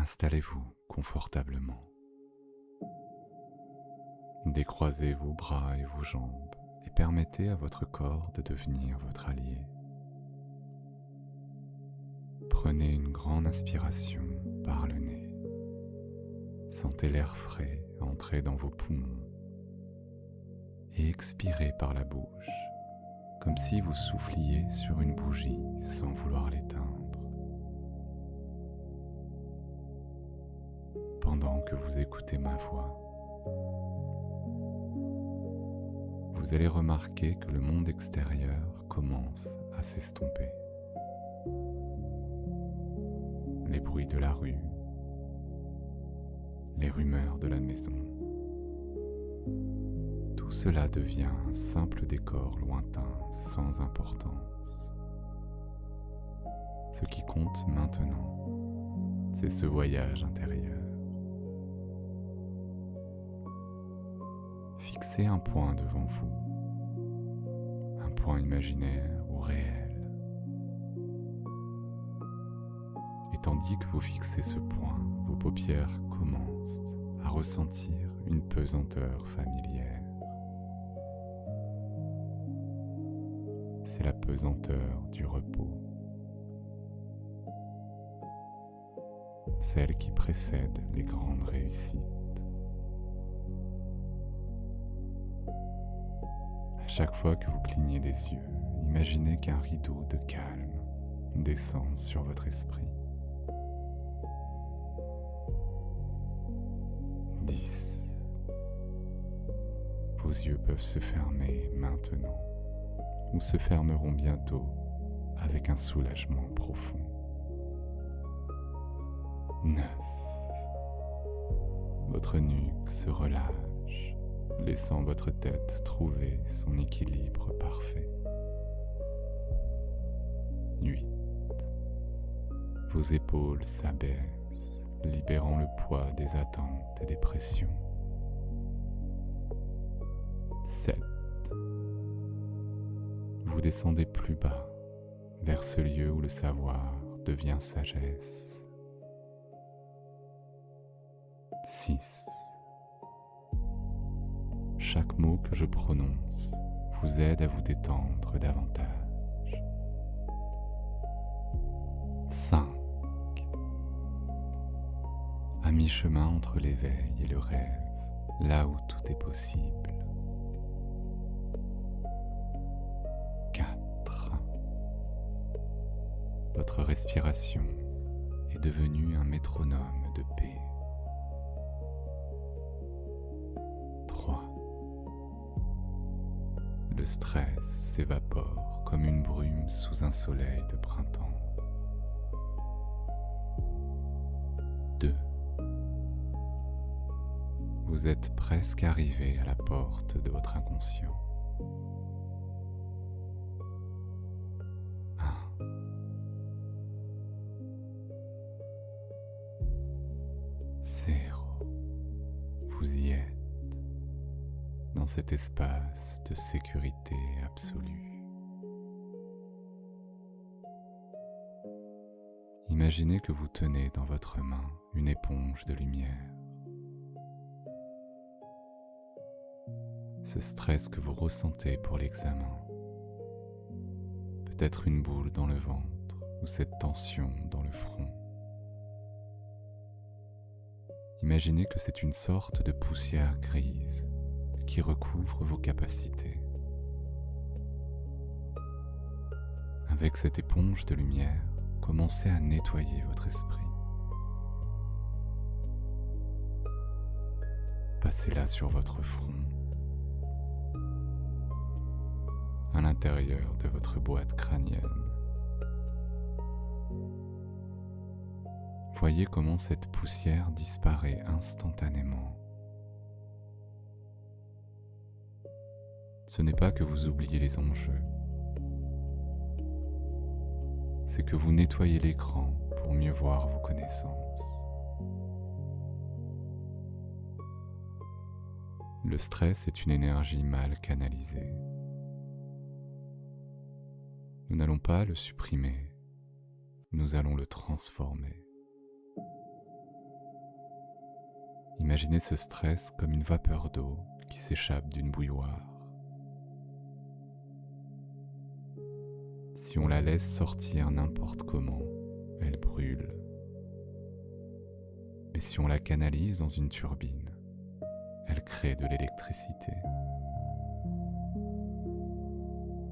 Installez-vous confortablement. Décroisez vos bras et vos jambes et permettez à votre corps de devenir votre allié. Prenez une grande inspiration par le nez. Sentez l'air frais entrer dans vos poumons et expirez par la bouche, comme si vous souffliez sur une bougie sans vouloir l'éteindre. Pendant que vous écoutez ma voix, vous allez remarquer que le monde extérieur commence à s'estomper. Les bruits de la rue, les rumeurs de la maison, tout cela devient un simple décor lointain sans importance. Ce qui compte maintenant, c'est ce voyage intérieur. Fixez un point devant vous, un point imaginaire ou réel. Et tandis que vous fixez ce point, vos paupières commencent à ressentir une pesanteur familière. C'est la pesanteur du repos, celle qui précède les grandes réussites. À chaque fois que vous clignez des yeux, imaginez qu'un rideau de calme descend sur votre esprit. 10. Vos yeux peuvent se fermer maintenant ou se fermeront bientôt avec un soulagement profond. 9. Votre nuque se relâche, laissant votre tête trouver son équilibre parfait. 8. Vos épaules s'abaissent, libérant le poids des attentes et des pressions. 7. Vous descendez plus bas, vers ce lieu où le savoir devient sagesse. 6. Chaque mot que je prononce vous aide à vous détendre davantage. 5. À mi-chemin entre l'éveil et le rêve, là où tout est possible. 4. Votre respiration est devenue un métronome de paix. 3. Le stress s'évapore comme une brume sous un soleil de printemps. 2. Vous êtes presque arrivé à la porte de votre inconscient. 1. 0. Vous y êtes, dans cet espace de sécurité absolue. Imaginez que vous tenez dans votre main une éponge de lumière. Ce stress que vous ressentez pour l'examen, peut-être une boule dans le ventre ou cette tension dans le front. Imaginez que c'est une sorte de poussière grise qui recouvre vos capacités. Avec cette éponge de lumière, commencez à nettoyer votre esprit. Passez-la sur votre front, à l'intérieur de votre boîte crânienne. Voyez comment cette poussière disparaît instantanément. Ce n'est pas que vous oubliez les enjeux, c'est que vous nettoyez l'écran pour mieux voir vos connaissances. Le stress est une énergie mal canalisée. Nous n'allons pas le supprimer, nous allons le transformer. Imaginez ce stress comme une vapeur d'eau qui s'échappe d'une bouilloire. Si on la laisse sortir n'importe comment, elle brûle. Mais si on la canalise dans une turbine, elle crée de l'électricité.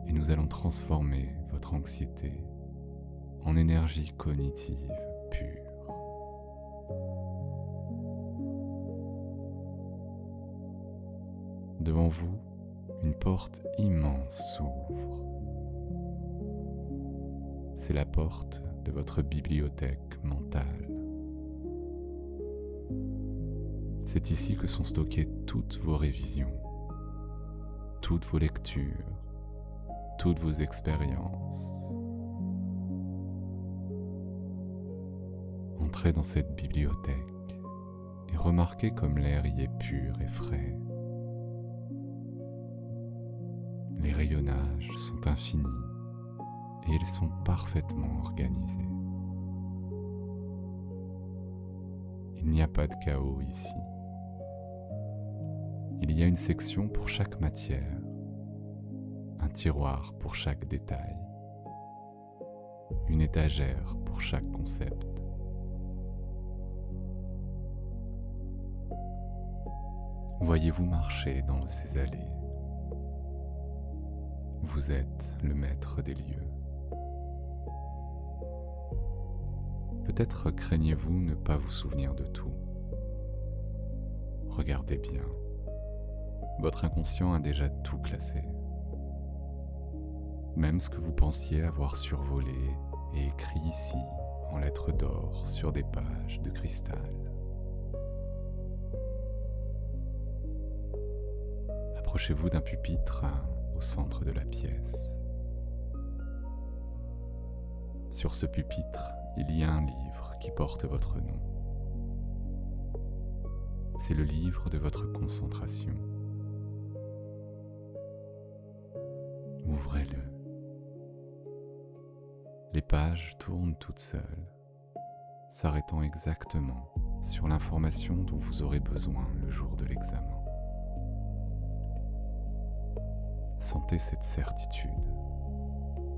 Et nous allons transformer votre anxiété en énergie cognitive pure. Devant vous, une porte immense s'ouvre. C'est la porte de votre bibliothèque mentale. C'est ici que sont stockées toutes vos révisions, toutes vos lectures, toutes vos expériences. Entrez dans cette bibliothèque et remarquez comme l'air y est pur et frais. Les rayonnages sont infinis et ils sont parfaitement organisés. Il n'y a pas de chaos ici. Il y a une section pour chaque matière, un tiroir pour chaque détail, une étagère pour chaque concept. Voyez-vous marcher dans ces allées. Vous êtes le maître des lieux. Peut-être craignez-vous ne pas vous souvenir de tout. Regardez bien. Votre inconscient a déjà tout classé. Même ce que vous pensiez avoir survolé et écrit ici en lettres d'or sur des pages de cristal. Approchez-vous d'un pupitre au centre de la pièce. Sur ce pupitre, il y a un livre qui porte votre nom. C'est le livre de votre concentration. Ouvrez-le. Les pages tournent toutes seules, s'arrêtant exactement sur l'information dont vous aurez besoin le jour de l'examen. Sentez cette certitude.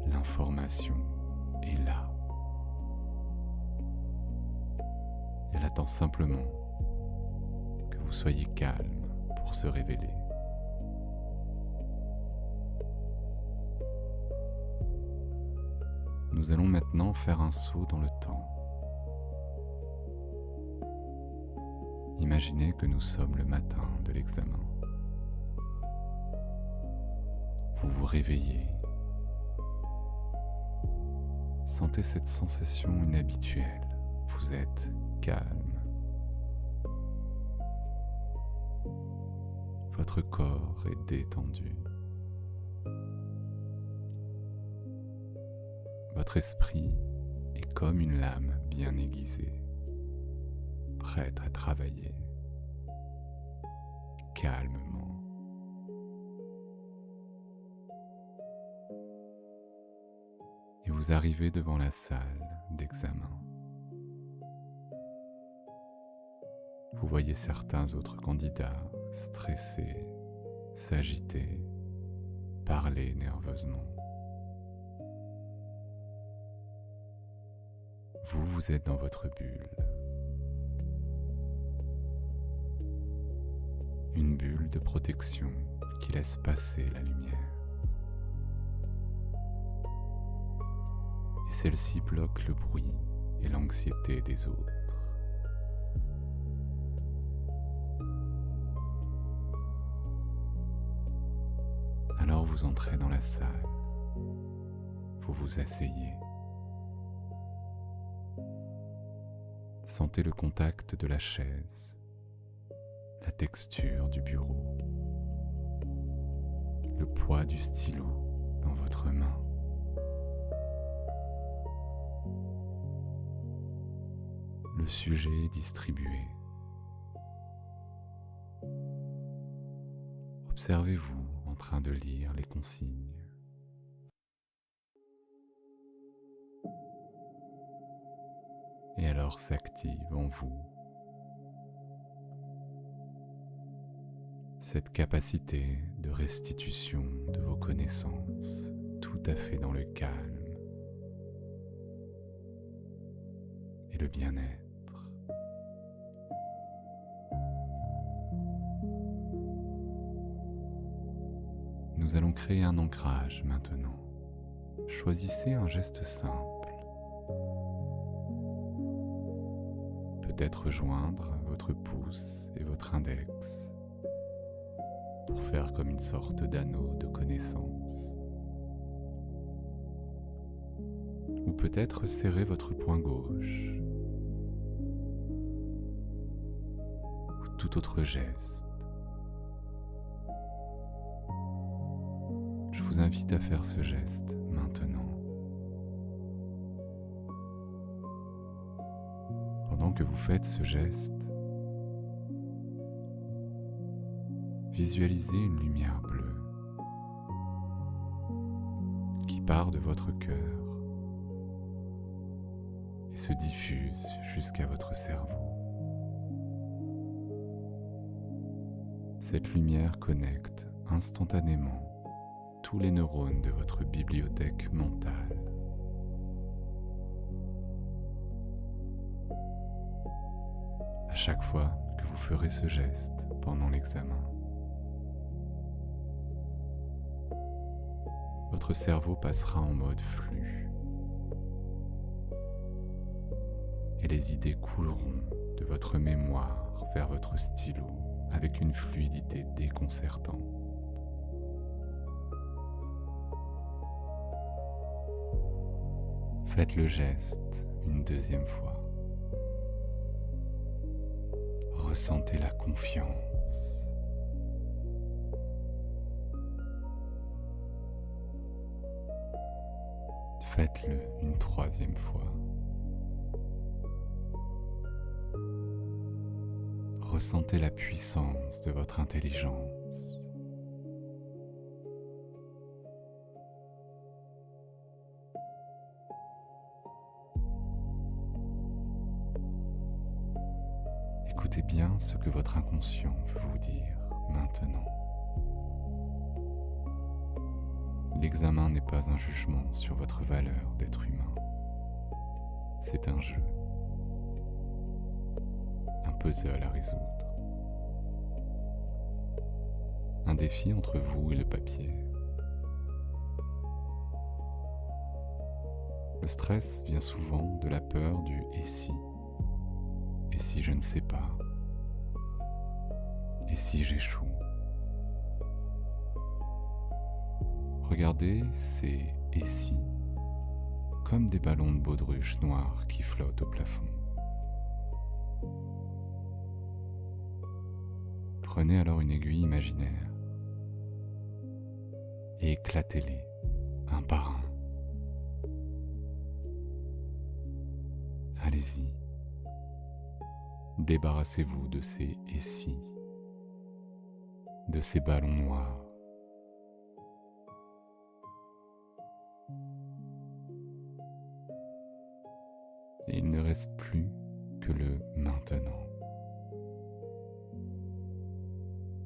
L'information est là. Elle attend simplement que vous soyez calme pour se révéler. Nous allons maintenant faire un saut dans le temps. Imaginez que nous sommes le matin de l'examen. Vous vous réveillez. Sentez cette sensation inhabituelle. Vous êtes calme. Votre corps est détendu. Votre esprit est comme une lame bien aiguisée, prête à travailler calmement. Et vous arrivez devant la salle d'examen. Vous voyez certains autres candidats stressés, s'agiter, parler nerveusement. Vous êtes dans votre bulle. Une bulle de protection qui laisse passer la lumière. Et celle-ci bloque le bruit et l'anxiété des autres. Alors vous entrez dans la salle. Vous vous asseyez. Sentez le contact de la chaise, la texture du bureau, le poids du stylo dans votre main. Le sujet est distribué. Observez-vous en train de lire les consignes. Et alors s'active en vous cette capacité de restitution de vos connaissances tout à fait dans le calme et le bien-être. Nous allons créer un ancrage maintenant. Choisissez un geste simple. Peut-être joindre votre pouce et votre index pour faire comme une sorte d'anneau de connaissance. Ou peut-être serrer votre poing gauche. Ou tout autre geste. Je vous invite à faire ce geste maintenant. Pendant que vous faites ce geste, visualisez une lumière bleue qui part de votre cœur et se diffuse jusqu'à votre cerveau. Cette lumière connecte instantanément tous les neurones de votre bibliothèque mentale. À chaque fois que vous ferez ce geste pendant l'examen, votre cerveau passera en mode flux et les idées couleront de votre mémoire vers votre stylo avec une fluidité déconcertante. Faites le geste une deuxième fois. Ressentez la confiance. Faites-le une troisième fois. Ressentez la puissance de votre intelligence. Écoutez bien ce que votre inconscient veut vous dire maintenant. L'examen n'est pas un jugement sur votre valeur d'être humain. C'est un jeu. Un puzzle à résoudre. Un défi entre vous et le papier. Le stress vient souvent de la peur du « et si ». Et si je ne sais pas? Et si j'échoue? Regardez ces « et si » comme des ballons de baudruche noirs qui flottent au plafond. Prenez alors une aiguille imaginaire et éclatez-les un par un. Allez-y. Débarrassez-vous de ces « et si », de ces ballons noirs. Et il ne reste plus que le maintenant.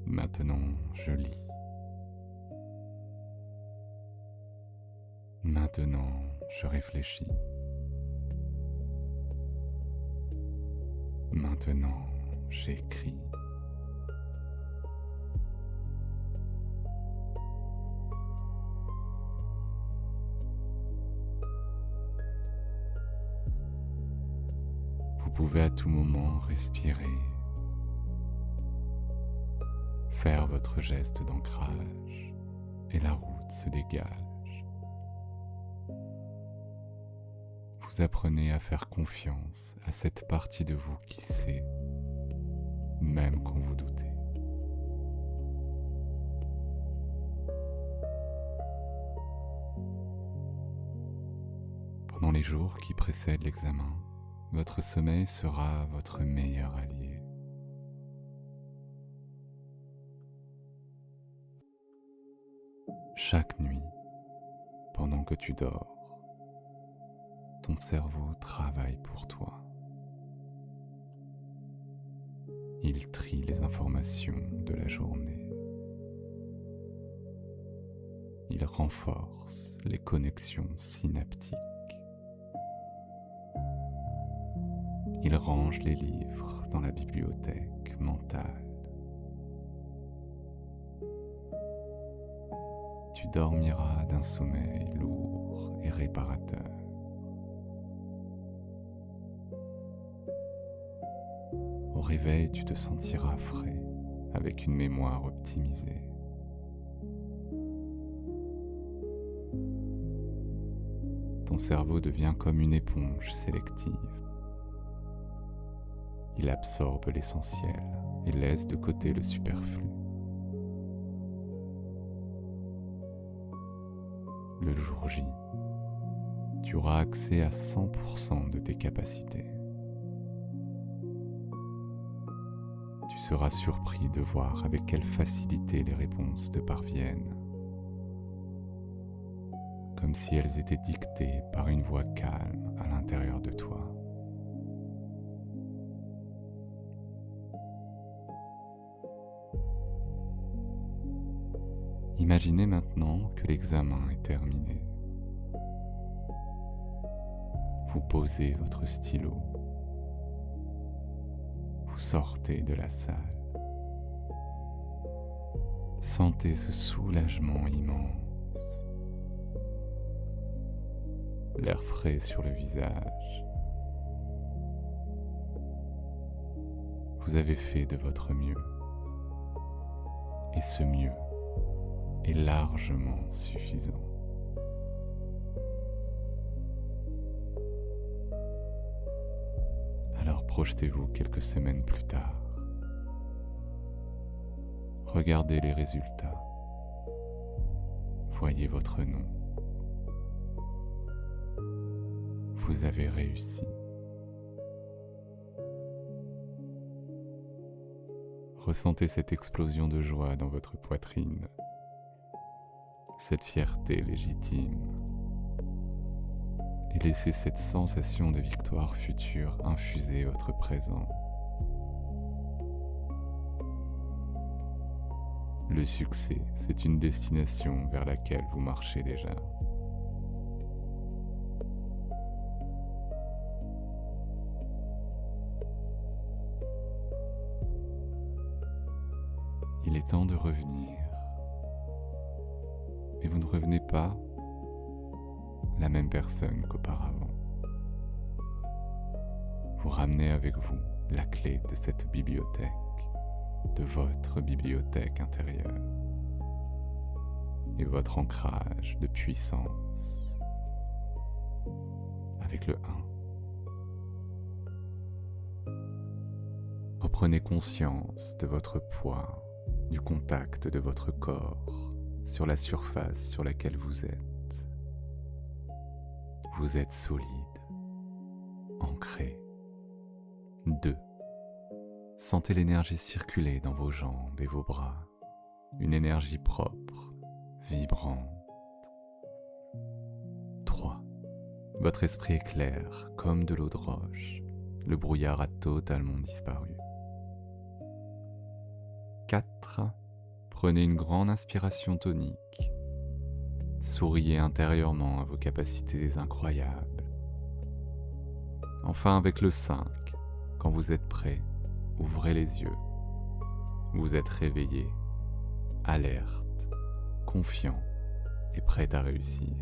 Maintenant, je lis. Maintenant, je réfléchis. Maintenant, j'écris. Vous pouvez à tout moment respirer, faire votre geste d'ancrage et la route se dégage. Vous apprenez à faire confiance à cette partie de vous qui sait, même quand vous doutez. Pendant les jours qui précèdent l'examen, votre sommeil sera votre meilleur allié. Chaque nuit, pendant que tu dors, ton cerveau travaille pour toi. Il trie les informations de la journée. Il renforce les connexions synaptiques. Il range les livres dans la bibliothèque mentale. Tu dormiras d'un sommeil lourd et réparateur. Au réveil, tu te sentiras frais, avec une mémoire optimisée. Ton cerveau devient comme une éponge sélective. Il absorbe l'essentiel et laisse de côté le superflu. Le jour J, tu auras accès à 100% de tes capacités. Tu seras surpris de voir avec quelle facilité les réponses te parviennent, comme si elles étaient dictées par une voix calme à l'intérieur de toi. Imaginez maintenant que l'examen est terminé. Vous posez votre stylo. Vous sortez de la salle. Sentez ce soulagement immense. L'air frais sur le visage. Vous avez fait de votre mieux. Et ce mieux est largement suffisant. Alors projetez-vous quelques semaines plus tard. Regardez les résultats. Voyez votre nom. Vous avez réussi. Ressentez cette explosion de joie dans votre poitrine. Cette fierté légitime, et laissez cette sensation de victoire future infuser votre présent. Le succès, c'est une destination vers laquelle vous marchez déjà. Il est temps de revenir. Mais vous ne revenez pas la même personne qu'auparavant. Vous ramenez avec vous la clé de cette bibliothèque, de votre bibliothèque intérieure, et votre ancrage de puissance avec le 1. Reprenez conscience de votre poids, du contact de votre corps sur la surface sur laquelle vous êtes. Vous êtes solide, ancré. 2. Sentez l'énergie circuler dans vos jambes et vos bras, une énergie propre, vibrante. 3. Votre esprit est clair comme de l'eau de roche, le brouillard a totalement disparu. 4. Prenez une grande inspiration tonique. Souriez intérieurement à vos capacités incroyables. Enfin, avec le 5, quand vous êtes prêt, ouvrez les yeux. Vous êtes réveillé, alerte, confiant et prêt à réussir.